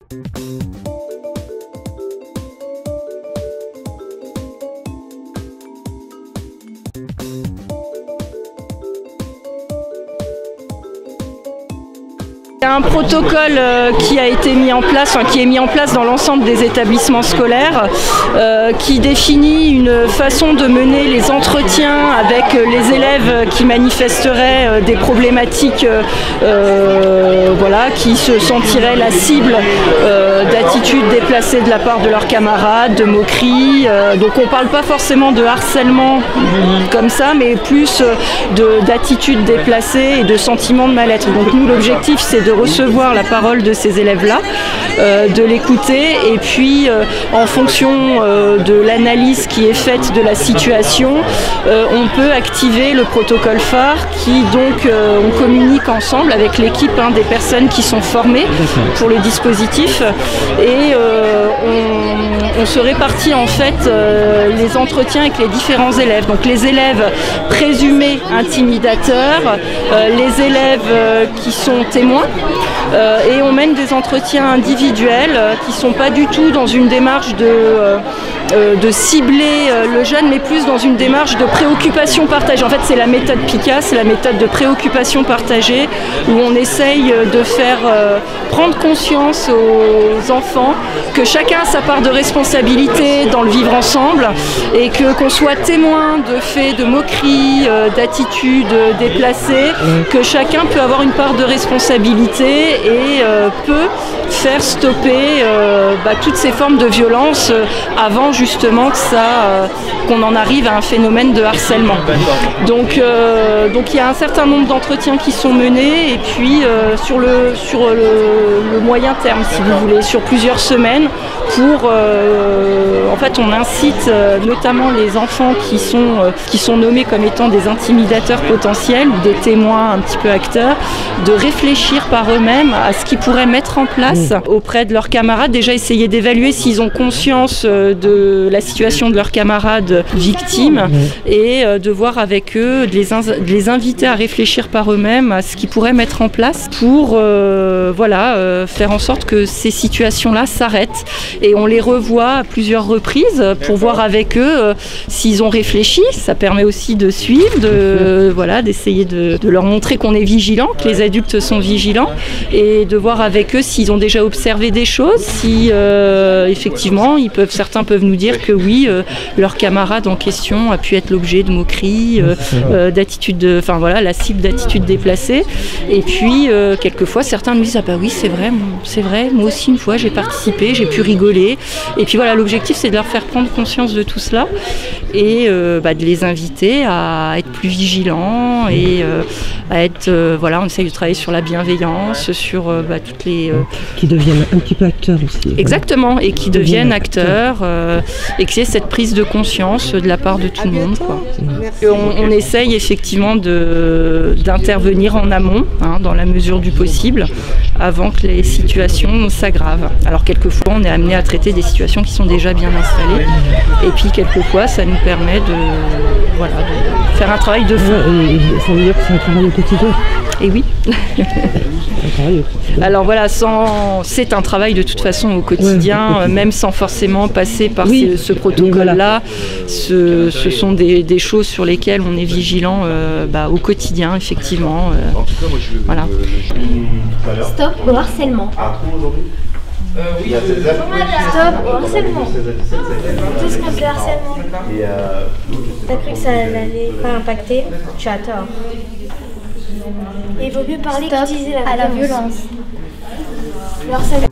Il y a un protocole qui a été mis en place, qui est mis en place dans l'ensemble des établissements scolaires, qui définit une façon de mener les entretiens avec les élèves qui manifesteraient des problématiques, voilà, qui se sentiraient la cible d'attitudes déplacées de la part de leurs camarades, de moqueries. Donc on ne parle pas forcément de harcèlement comme ça, mais plus d'attitudes déplacées et de sentiments de mal-être. Donc nous, l'objectif, c'est de recevoir la parole de ces élèves-là, de l'écouter, et puis en fonction de l'analyse qui est faite de la situation, on peut activer le protocole phare qui donc on communique ensemble avec l'équipe des personnes qui sont formées pour le dispositif, et on se répartit en fait les entretiens avec les différents élèves. Donc les élèves présumés intimidateurs, les élèves qui sont témoins, et on mène des entretiens individuels qui ne sont pas du tout dans une démarche de cibler le jeune, mais plus dans une démarche de préoccupation partagée. En fait, c'est la méthode PICA, c'est la méthode de préoccupation partagée, où on essaye de faire prendre conscience aux enfants que chacun a sa part de responsabilité dans le vivre ensemble, et qu'on soit témoin de faits, de moqueries, d'attitudes déplacées, que chacun peut avoir une part de responsabilité et peut faire stopper toutes ces formes de violence avant justement qu'on en arrive à un phénomène de harcèlement. Donc il y a un certain nombre d'entretiens qui sont menés, et puis sur le moyen terme, si vous voulez, sur plusieurs semaines, pour en fait on incite notamment les enfants qui sont nommés comme étant des intimidateurs potentiels ou des témoins un petit peu acteurs, de réfléchir par eux-mêmes à ce qu'ils pourraient mettre en place auprès de leurs camarades. Déjà essayer d'évaluer s'ils ont conscience de la situation de leurs camarades victimes, et de voir avec eux, de les inviter à réfléchir par eux-mêmes à ce qu'ils pourraient mettre en place pour faire en sorte que ces situations-là s'arrêtent. Et on les revoit à plusieurs reprises pour voir avec eux s'ils ont réfléchi. Ça permet aussi de suivre, d'essayer de leur montrer qu'on est vigilant, que les adultes sont vigilants, et de voir avec eux s'ils ont déjà observé des choses, si effectivement certains peuvent nous dire que oui, leur camarade en question a pu être l'objet de moqueries, d'attitudes, la cible d'attitudes déplacées. Et puis quelquefois certains nous disent: ah bah oui, c'est vrai, moi aussi une fois j'ai participé, j'ai pu rigoler. Et puis voilà, l'objectif c'est de leur faire prendre conscience de tout cela, et de les inviter à être plus vigilants, et à être on essaye de travailler sur la bienveillance, sur toutes les qui deviennent un petit peu acteurs aussi. Exactement, et qui deviennent acteurs, et qu'il y ait cette prise de conscience de la part de tout le monde, quoi. On essaye effectivement d'intervenir en amont, dans la mesure du possible, avant que les situations s'aggravent. Alors quelquefois on est amené à traiter des situations qui sont déjà bien installées, et puis quelquefois ça nous permet de faire un travail de fond. Ça veut dire que c'est un travail au quotidien. Et oui. Alors voilà, c'est un travail de toute façon au quotidien, même sans forcément passer par ce protocole-là. Ce sont des choses sur lesquelles on est vigilant au quotidien, effectivement. Voilà. Stop au harcèlement. Stop au harcèlement. Tout ce qu'on fait harcèlement. T'as cru que ça n'allait pas impacter? Tu as tort. Il vaut mieux parler qu'utiliser la violence. Le harcèlement.